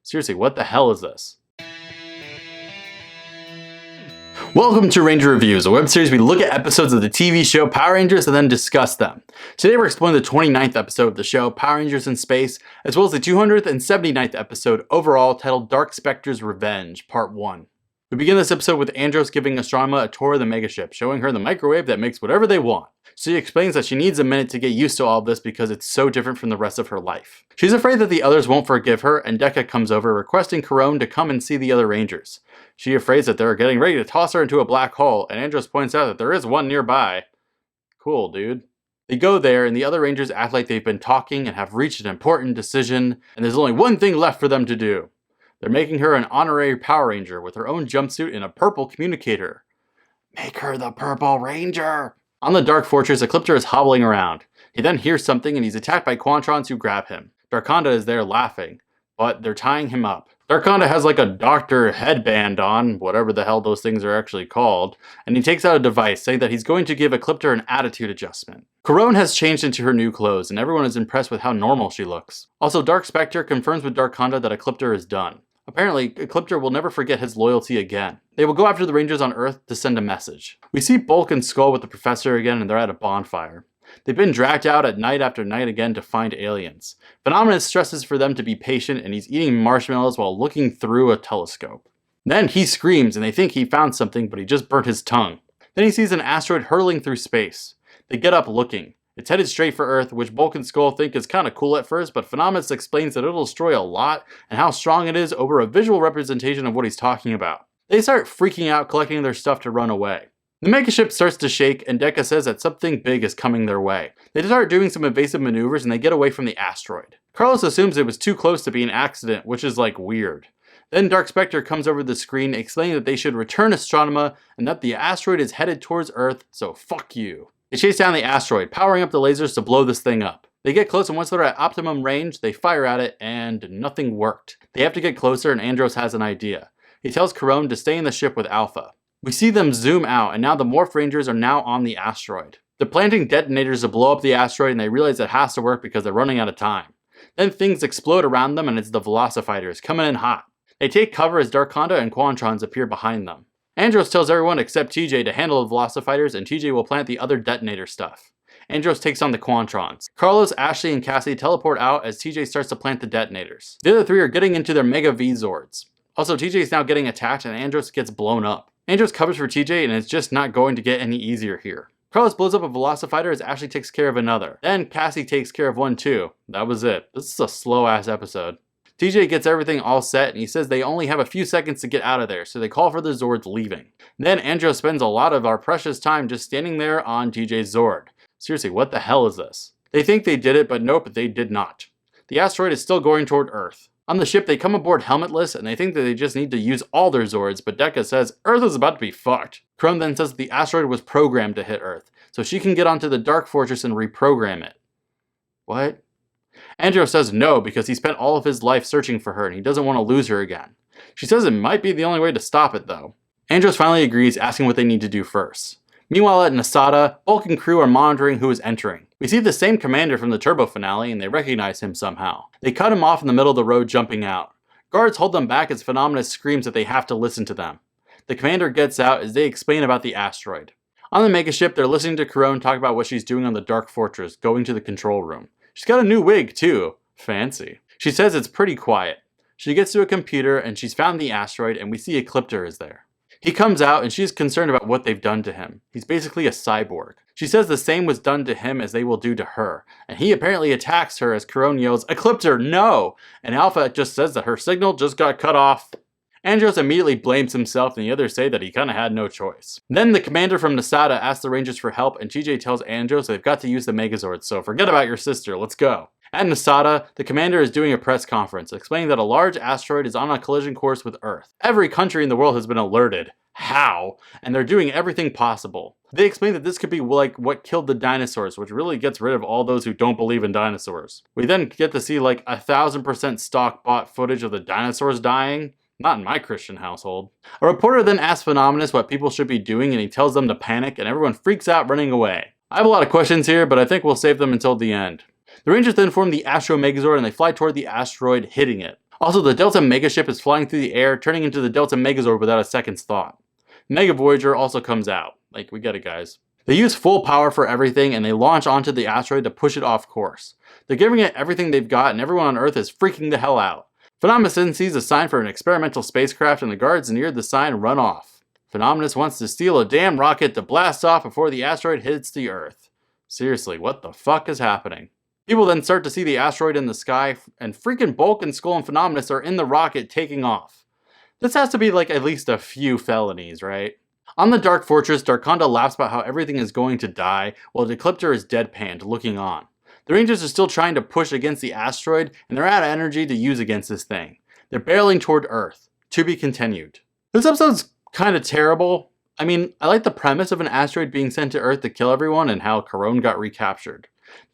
Seriously, what the hell is this? Welcome to Ranger Reviews, a web series we look at episodes of the TV show Power Rangers and then discuss them. Today we're exploring the 29th episode of the show, Power Rangers in Space, as well as the 279th episode overall titled Dark Specter's Revenge, Part 1. We begin this episode with Andros giving Astronema a tour of the megaship, showing her the microwave that makes whatever they want. She explains that she needs a minute to get used to all of this because it's so different from the rest of her life. She's afraid that the others won't forgive her, and Dekka comes over requesting Karone to come and see the other Rangers. She afraid that they're getting ready to toss her into a black hole, and Andros points out that there is one nearby. Cool, dude. They go there, and the other Rangers act like they've been talking and have reached an important decision, and there's only one thing left for them to do. They're making her an honorary Power Ranger with her own jumpsuit and a purple communicator. Make her the Purple Ranger! On the Dark Fortress, Ecliptor is hobbling around. He then hears something and he's attacked by Quantrons who grab him. Darkonda is there laughing, but they're tying him up. Darkonda has like a doctor headband on, whatever the hell those things are actually called, and he takes out a device saying that he's going to give Ecliptor an attitude adjustment. Karone has changed into her new clothes and everyone is impressed with how normal she looks. Also, Dark Specter confirms with Darkonda that Ecliptor is done. Apparently, Ecliptor will never forget his loyalty again. They will go after the Rangers on Earth to send a message. We see Bulk and Skull with the Professor again and they're at a bonfire. They've been dragged out at night after night again to find aliens. Phenomenus stresses for them to be patient and he's eating marshmallows while looking through a telescope. Then he screams and they think he found something but he just burnt his tongue. Then he sees an asteroid hurtling through space. They get up looking. It's headed straight for Earth, which Bulk and Skull think is kinda cool at first, but Phenomenus explains that it'll destroy a lot and how strong it is over a visual representation of what he's talking about. They start freaking out, collecting their stuff to run away. The megaship starts to shake and Dekka says that something big is coming their way. They start doing some evasive maneuvers and they get away from the asteroid. Carlos assumes it was too close to be an accident, which is like weird. Then Dark Specter comes over the screen explaining that they should return Astronema and that the asteroid is headed towards Earth, so fuck you. They chase down the asteroid, powering up the lasers to blow this thing up. They get close and once they're at optimum range, they fire at it and nothing worked. They have to get closer and Andros has an idea. He tells Karone to stay in the ship with Alpha. We see them zoom out and now the Morph Rangers are now on the asteroid. They're planting detonators to blow up the asteroid and they realize it has to work because they're running out of time. Then things explode around them and it's the Velocifighters coming in hot. They take cover as Darkonda and Quantrons appear behind them. Andros tells everyone except TJ to handle the Velocifighters and TJ will plant the other detonator stuff. Andros takes on the Quantrons. Carlos, Ashley, and Cassie teleport out as TJ starts to plant the detonators. The other three are getting into their Mega V-Zords. Also, TJ is now getting attacked and Andros gets blown up. Andros covers for TJ and it's just not going to get any easier here. Carlos blows up a Velocifighter as Ashley takes care of another. Then Cassie takes care of one too. That was it. This is a slow ass episode. TJ gets everything all set and he says they only have a few seconds to get out of there, so they call for the Zords leaving. Then Andros spends a lot of our precious time just standing there on TJ's Zord. Seriously, what the hell is this? They think they did it, but nope, they did not. The asteroid is still going toward Earth. On the ship, they come aboard helmetless and they think that they just need to use all their Zords, but Dekka says Earth is about to be fucked. Karone then says that the asteroid was programmed to hit Earth, so she can get onto the Dark Fortress and reprogram it. What? Andros says no because he spent all of his life searching for her and he doesn't want to lose her again. She says it might be the only way to stop it though. Andros finally agrees, asking what they need to do first. Meanwhile at Nasada, Bulk and crew are monitoring who is entering. We see the same commander from the Turbo finale and they recognize him somehow. They cut him off in the middle of the road jumping out. Guards hold them back as Phenomenus screams that they have to listen to them. The commander gets out as they explain about the asteroid. On the megaship, they're listening to Karone talk about what she's doing on the Dark Fortress, going to the control room. She's got a new wig too. Fancy. She says it's pretty quiet. She gets to a computer and she's found the asteroid and we see Ecliptor is there. He comes out and she's concerned about what they've done to him. He's basically a cyborg. She says the same was done to him as they will do to her. And he apparently attacks her as Karone yells, "Ecliptor, no!" And Alpha just says that her signal just got cut off. Andros immediately blames himself and the others say that he kinda had no choice. Then the commander from Nasada asks the Rangers for help and TJ tells Andros they've got to use the Megazord, so forget about your sister, let's go. At Nasada, the commander is doing a press conference explaining that a large asteroid is on a collision course with Earth. Every country in the world has been alerted. How? And they're doing everything possible. They explain that this could be like what killed the dinosaurs, which really gets rid of all those who don't believe in dinosaurs. We then get to see like 1000% stock bought footage of the dinosaurs dying. Not in my Christian household. A reporter then asks Phenomenus what people should be doing and he tells them to panic and everyone freaks out running away. I have a lot of questions here, but I think we'll save them until the end. The Rangers then form the Astro Megazord and they fly toward the asteroid, hitting it. Also, the Delta Megaship is flying through the air, turning into the Delta Megazord without a second's thought. Mega Voyager also comes out. Like, we get it, guys. They use full power for everything, and they launch onto the asteroid to push it off course. They're giving it everything they've got, and everyone on Earth is freaking the hell out. Phenomenus then sees a sign for an experimental spacecraft, and the guards near the sign run off. Phenomenus wants to steal a damn rocket to blast off before the asteroid hits the Earth. Seriously, what the fuck is happening? People then start to see the asteroid in the sky, and freaking Bulk and Skull and Phenomenus are in the rocket taking off. This has to be like at least a few felonies, right? On the Dark Fortress, Darkonda laughs about how everything is going to die, while Decryptor is deadpanned, looking on. The Rangers are still trying to push against the asteroid, and they're out of energy to use against this thing. They're barreling toward Earth. To be continued. This episode's kind of terrible. I mean, I like the premise of an asteroid being sent to Earth to kill everyone and how Corone got recaptured.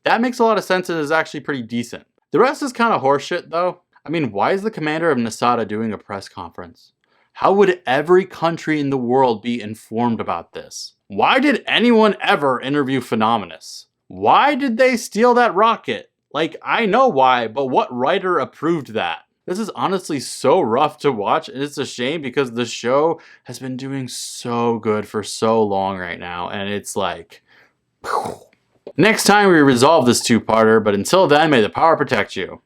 That makes a lot of sense and is actually pretty decent. The rest is kind of horseshit though. I mean, why is the commander of Nasada doing a press conference? How would every country in the world be informed about this? Why did anyone ever interview Phenomenus? Why did they steal that rocket? Like, I know why, but what writer approved that? This is honestly so rough to watch, and it's a shame because the show has been doing so good for so long right now, and it's like... Next time we resolve this two-parter, but until then, may the power protect you.